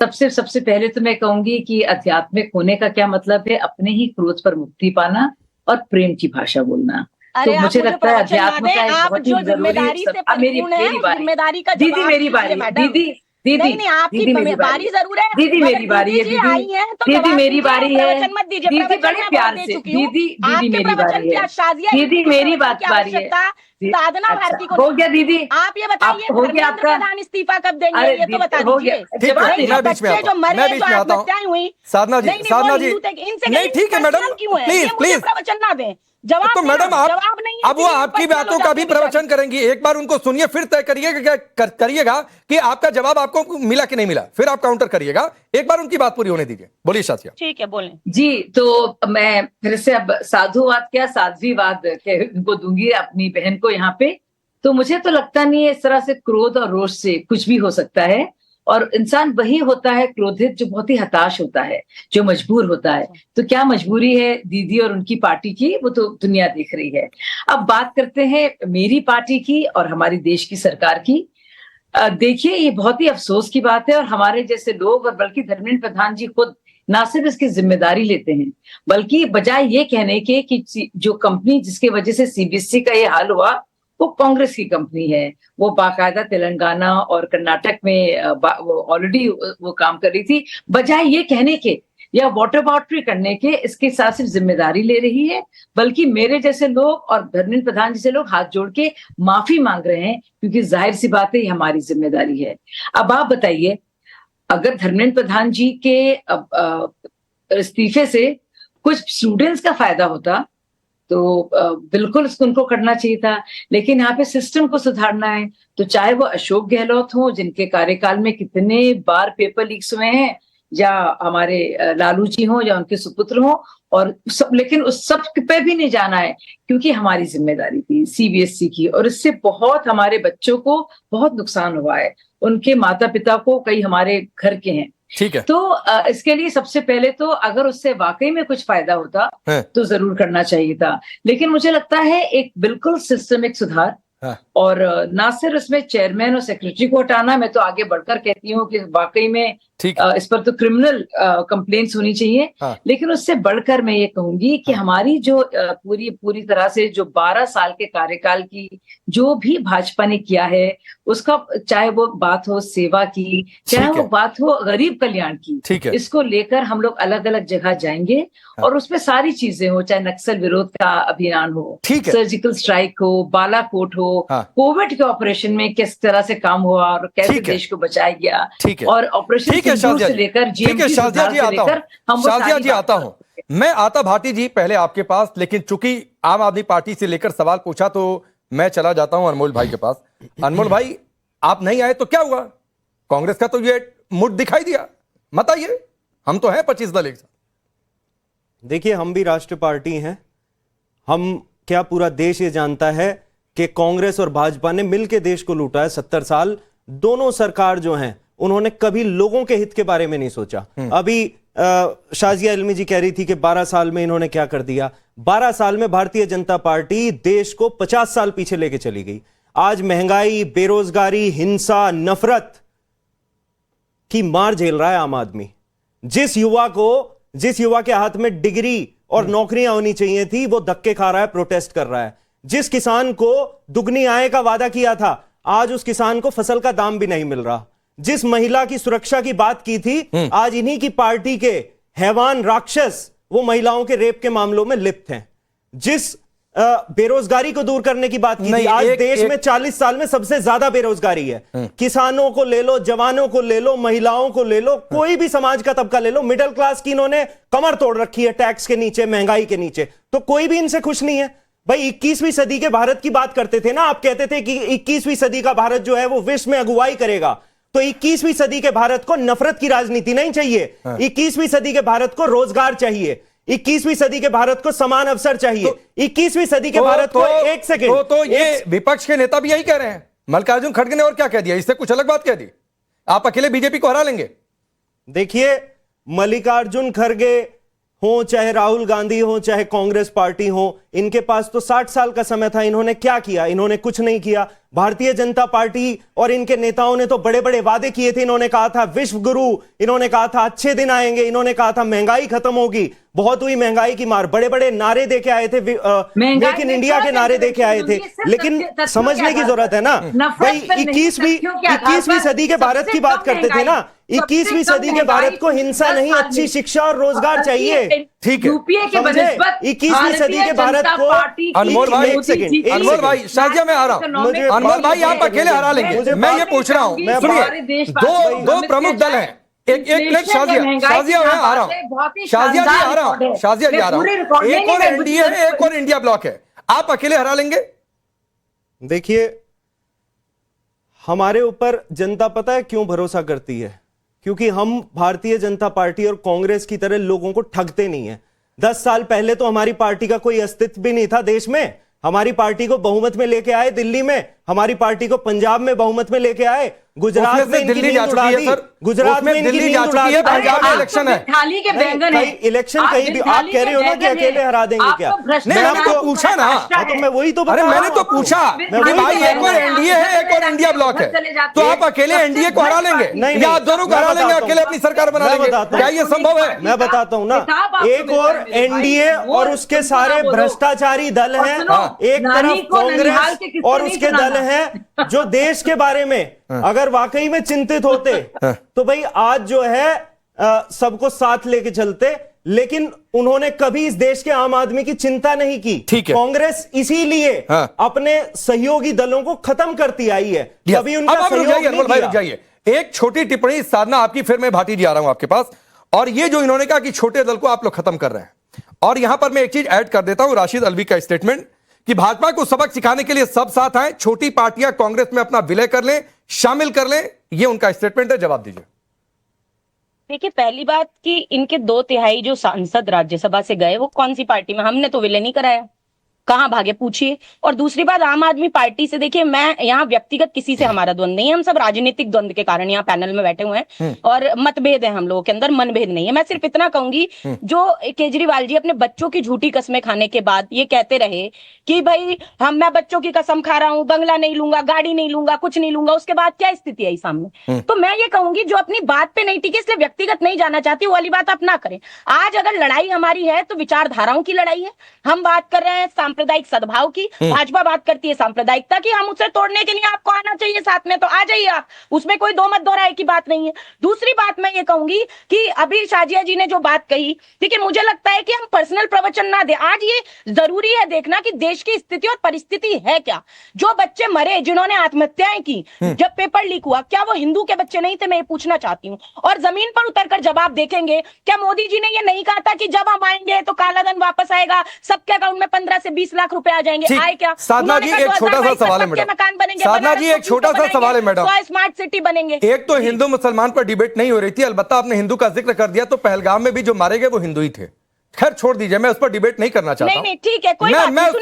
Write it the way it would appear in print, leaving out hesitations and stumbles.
सबसे सबसे पहले तो मैं कहूंगी कि आध्यात्मिक होने का क्या मतलब है, अपने ही क्रोध पर मुक्ति पाना और प्रेम की भाषा बोलना। अरे तो मुझे लगता है अध्यात्म का एक आप बहुत जो ही जरूरी जिम्मेदारी से परिपूर्ण है, उस बारी जिम्मेदारी का दीदी, जवाब मेरी दीजिए बारी मैडम। दीदी दीदी नहीं नहीं, आपकी दीदी मेरी बारी जरूर है, दीदी मगर मेरी बारी है जी दीदी, आई हैं तो दीदी जवाब मेरी दीजिए, बारी है प्रवचन मत दीजिए। दीदी, प्रवचन बड़े मैं बहुत प्यार दे से चुकी हूँ। दीदी, दीदी आपके मेरी प्रवचन बारी की है शाजिया दीदी, मेरी प्रवचन बात की बारी है। आवश्यकता साधना अच्छा, भारती को हो गया दीदी, आप ये बताइए, हो गया धर्मेंद्र आपका। प्रधान इस्तीफा कब देंगे, अरे ये तो बता हो गया, दीजिए। जवाब नहीं, दीजिए। जो बच्चे जो मरे, जो आत्महत्याएं हुई, साधना जी, नहीं नहीं, साधना वो जी, हिंदू थे, इनसे नहीं ठीक है मैडम, क्यों है? प्लीज ये मुझे प्लीज। प्रवचन ना दें, जवाब तो दें मैडम आप, आप, जवाब नहीं है अब वो इसलिए आपकी पर्सनल हो बातों का जाते भी हैं बेचारे। प्रवचन करेंगी, एक बार उनको सुनिए, फिर तय करिएगा कि आपका जवाब आपको मिला कि नहीं मिला, फिर आप काउंटर करिएगा। एक बार उनकी बात पूरी होने दीजिए, बोलिए शाजिया। ठीक है, बोलें जी। तो मैं फिर से अब साधुवाद क्या साध्वीवाद के उनको दूंगी अपनी बहन को यहाँ पे। तो मुझे तो लगता नहीं है इस तरह से क्रोध और रोष से कुछ भी हो सकता है, और इंसान वही होता है क्रोधित जो बहुत ही हताश होता है, जो मजबूर होता है। तो क्या मजबूरी है दीदी और उनकी पार्टी की, वो तो दुनिया देख रही है। अब बात करते हैं मेरी पार्टी की और हमारी देश की सरकार की। देखिए, ये बहुत ही अफसोस की बात है, और हमारे जैसे लोग, और बल्कि धर्मेंद्र प्रधान जी खुद ना सिर्फ इसकी जिम्मेदारी लेते हैं, बल्कि बजाय ये कहने के कि जो कंपनी जिसकी वजह से सीबीएसई का ये हाल हुआ वो कांग्रेस की कंपनी है, वो बाकायदा तेलंगाना और कर्नाटक में वो ऑलरेडी वो काम कर रही थी, बजाय ये कहने के या वाटर बाउंड्री करने के इसके साथ सिर्फ जिम्मेदारी ले रही है, बल्कि मेरे जैसे लोग और धर्मेंद्र प्रधान जैसे लोग हाथ जोड़ के माफी मांग रहे हैं, क्योंकि जाहिर सी बात है ये हमारी जिम्मेदारी है। अब आप बताइए, अगर धर्मेंद्र प्रधान जी के इस्तीफे से कुछ स्टूडेंट्स का फायदा होता तो बिल्कुल उनको करना चाहिए था, लेकिन यहाँ पे सिस्टम को सुधारना है। तो चाहे वो अशोक गहलोत हो, जिनके कार्यकाल में कितने बार पेपर लीक्स हुए हैं, या हमारे लालू जी हो, या उनके सुपुत्र हो, और सब, लेकिन उस सब पे भी नहीं जाना है, क्योंकि हमारी जिम्मेदारी थी सीबीएसई की, और इससे बहुत हमारे बच्चों को बहुत नुकसान हुआ है, उनके माता पिता को, कई हमारे घर के हैं। ठीक है। तो इसके लिए सबसे पहले तो अगर उससे वाकई में कुछ फायदा होता तो जरूर करना चाहिए था, लेकिन मुझे लगता है एक बिल्कुल सिस्टमिक सुधार, और ना सिर्फ इसमें चेयरमैन और सेक्रेटरी को हटाना, मैं तो आगे बढ़कर कहती हूँ कि वाकई में इस पर तो क्रिमिनल कंप्लेंट्स होनी चाहिए। लेकिन उससे बढ़कर मैं ये कहूंगी कि हमारी जो पूरी तरह से जो 12 साल के कार्यकाल की जो भी भाजपा ने किया है, उसका चाहे वो बात हो सेवा की, चाहे वो बात हो गरीब कल्याण की, इसको लेकर हम लोग अलग अलग जगह जाएंगे, और उसमें सारी चीजें हो, चाहे नक्सल विरोध का अभियान हो, सर्जिकल स्ट्राइक हो, बालाकोट हो, कोविड के ऑपरेशन में किस तरह से काम हुआ और कैसे देश को बचाया गया, और ऑपरेशन से लेकर शाजिया जी आता हूं मैं। आता भाटी जी पहले आपके पास, लेकिन चूंकि आम आदमी पार्टी से लेकर सवाल पूछा तो मैं चला जाता हूं अनमोल भाई के पास। अनमोल भाई, आप नहीं आए तो क्या हुआ? कांग्रेस का तो ये मुठ दिखाई दिया, मत आइए, हम तो हैं 25 दल एक साथ। देखिए, हम भी राष्ट्रीय पार्टी हैं, हम क्या पूरा देश ये जानता है कि कांग्रेस और भाजपा ने मिलकर देश को लूटा है 70 साल। दोनों सरकार जो हैं उन्होंने कभी लोगों के हित के बारे में नहीं सोचा। अभी शाजिया इल्मी जी कह रही थी कि 12 साल में इन्होंने क्या कर दिया। 12 साल में भारतीय जनता पार्टी देश को 50 साल पीछे लेके चली गई। आज महंगाई, बेरोजगारी, हिंसा, नफरत की मार झेल रहा है आम आदमी। जिस युवा के हाथ में डिग्री और नौकरियां होनी चाहिए थी, वो धक्के खा रहा है, प्रोटेस्ट कर रहा है। जिस किसान को दुगनी आय का वादा किया था, आज उस किसान को फसल का दाम भी नहीं मिल रहा। जिस महिला की सुरक्षा की बात की थी, आज इन्हीं की पार्टी के हैवान राक्षस वो महिलाओं के रेप के मामलों में लिप्त हैं। जिस बेरोजगारी को दूर करने की बात की थी, आज देश में 40 साल में सबसे ज्यादा बेरोजगारी है। किसानों को ले लो, जवानों को ले लो, महिलाओं को ले लो, कोई भी समाज का तबका ले लो, मिडिल क्लास की इन्होंने कमर तोड़ रखी है टैक्स के नीचे, महंगाई के नीचे। तो कोई भी इनसे खुश नहीं है। भाई 21वीं सदी के भारत की बात करते थे ना, आप कहते थे कि 21वीं सदी का भारत जो है वो विश्व में अगुवाई करेगा। तो 21वीं सदी के भारत को नफरत की राजनीति नहीं चाहिए। 21वीं सदी के भारत को रोजगार चाहिए। 21वीं सदी के भारत को समान अवसर चाहिए। 21वीं सदी के भारत को एक सेकंड तो ये विपक्ष के नेता भी यही कह रहे हैं। मल्लिकार्जुन खड़गे ने और क्या कह दिया? इससे कुछ अलग बात कह दी। आप अकेले बीजेपी को हरा लेंगे। देखिए, मल्लिकार्जुन खड़गे हो, चाहे राहुल गांधी हो, चाहे कांग्रेस पार्टी हो, इनके पास तो 60 साल का समय था। इन्होंने क्या किया? इन्होंने कुछ नहीं किया। भारतीय जनता पार्टी और इनके नेताओं ने तो बड़े बड़े वादे किए थे। इन्होंने कहा था विश्व गुरु, इन्होंने कहा था अच्छे दिन आएंगे, इन्होंने कहा था महंगाई खत्म होगी। बहुत हुई महंगाई की मार, बड़े बड़े नारे देके आए थे, मेक इन इंडिया के नारे देके आए थे। लेकिन समझने की जरूरत है ना भाई, 21वीं सदी के भारत की बात करते थे ना। 21वीं सदी के भारत को हिंसा नहीं, अच्छी शिक्षा और रोजगार चाहिए। ठीक है, यूपीए के समझे? 21वीं सदी के भारत को अनमोल भाई, एक सेकंड, अनमोल भाई, शाजिया मैं आ रहा हूं। अनमोल भाई आप अकेले हरा लेंगे, मैं ये पूछ रहा हूं। सुनिए, दो प्रमुख दल हैं, एक मिनट, शाजिया मैं आ रहा हूं, शाजिया जी आ रहा हूं, शाजिया जी आ रहा हूं। एक और एनडीए है, एक और इंडिया ब्लॉक है, आप अकेले हरा लेंगे? देखिए, हमारे ऊपर जनता पता है क्यों भरोसा करती है? क्योंकि हम भारतीय जनता पार्टी और कांग्रेस की तरह लोगों को ठगते नहीं है। 10 साल पहले तो हमारी पार्टी का कोई अस्तित्व भी नहीं था देश में। हमारी पार्टी को बहुमत में लेके आए दिल्ली में, हमारी पार्टी को पंजाब में बहुमत में लेके आए, गुजरात में दिल्ली जा चुकी है सर, गुजरात में दिल्ली जा चुकी है, पंजाब में इलेक्शन है। थाली के बैंगन है इलेक्शन कहीं भी आप कह रहे हो ना कि अकेले हरा देंगे क्या? नहीं, मैंने तो पूछा ना, तो मैं वही तो अरे मैंने तो पूछा कि भाई एक और एनडीए है, एक और इंडिया ब्लॉक है, तो आप अकेले एनडीए को हरा लेंगे या आप दोनों को हरा लेंगे, अकेले अपनी सरकार बना लेंगे? क्या ये संभव है? मैं बताता हूं ना, एक और एनडीए और उसके सारे भ्रष्टाचारी दल हैं, एक तरफ कांग्रेस और उसके दल हैं जो देश के बारे में अगर वाकई में चिंतित होते तो भाई आज जो है सबको साथ लेके चलते। लेकिन उन्होंने कभी इस देश के आम आदमी की चिंता नहीं की। कांग्रेस इसीलिए अपने सहयोगी दलों को खत्म करती आई है, कभी उनका सहयोग नहीं किया। एक छोटी टिप्पणी साधना आपकी, फिर मैं भाटी जी आ रहा हूं आपके पास। और ये जो इन्होंने कहा कि छोटे दल को आप लोग खत्म कर रहे हैं, और यहां पर मैं एक चीज ऐड कर देता हूं, राशिद अल्वी का स्टेटमेंट कि भाजपा को सबक सिखाने के लिए सब साथ आए, छोटी पार्टियां कांग्रेस में अपना विलय कर लें, शामिल कर लें, ये उनका स्टेटमेंट है। जवाब दीजिए। देखिए, पहली बात कि इनके 2/3 जो सांसद राज्यसभा से गए वो कौन सी पार्टी में? हमने तो विलय नहीं कराया, कहां भागे पूछिए। और दूसरी बात, आम आदमी पार्टी से, देखिए मैं यहाँ व्यक्तिगत किसी से हमारा द्वंद नहीं है, हम सब राजनीतिक द्वंद के कारण यहाँ पैनल में बैठे हुए हैं और मतभेद है हम लोगों के अंदर, मनभेद नहीं है। मैं सिर्फ इतना कहूंगी, जो केजरीवाल जी अपने बच्चों की झूठी कसमें खाने के बाद ये कहते रहे कि भाई मैं बच्चों की कसम खा रहा हूं, बंगला नहीं लूंगा, गाड़ी नहीं लूंगा, कुछ नहीं लूंगा, उसके बाद क्या स्थिति आई सामने? तो मैं ये कहूंगी, जो अपनी बात पे नहीं टिके इसलिए व्यक्तिगत नहीं जाना चाहती, वो वाली बात आप ना करें। आज अगर लड़ाई हमारी है तो विचारधाराओं की लड़ाई है। हम बात कर रहे हैं सांप्रदायिक सद्भाव की, भाजपा बात करती है सांप्रदायिकता की। हम उसे तोड़ने के लिए आपको आना चाहिए साथ में, तो आ जाइए आप, उसमें कोई दो मत दो राय की बात नहीं है। दूसरी बात मैं ये कहूंगी कि अभी शाजिया जी ने जो बात कही, ठीक है, मुझे लगता है कि हम पर्सनल प्रवचन ना दे। आज ये जरूरी है देखना कि देश की स्थिति और परिस्थिति है क्या। जो बच्चे मरे, जिन्होंने आत्महत्याएं की, जब पेपर लीक हुआ, क्या वो हिंदू के बच्चे नहीं थे? मैं ये पूछना चाहती हूँ। और जमीन पर उतरकर जवाब देखेंगे, क्या मोदी जी ने ये नहीं कहा था कि जब हम आएंगे तो काला धन वापस आएगा, सबके अकाउंट में 15 से 20 लाख रुपए आ जाएंगे? आए क्या? साधना जी एक छोटा सा सवाल है मैडम, मकान बनेंगे, साधना जी एक छोटा सा सवाल है मैडम, स्मार्ट सिटी बनेंगे। एक तो हिंदू मुसलमान पर डिबेट नहीं हो रही थी, अलबत्ता आपने हिंदू का जिक्र कर दिया, तो पहलगाम में भी जो मारे गए वो हिंदू ही थे। खैर छोड़ दीजिए, मैं उस पर डिबेट नहीं करना चाहता। नहीं ठीक है, कोई बात नहीं।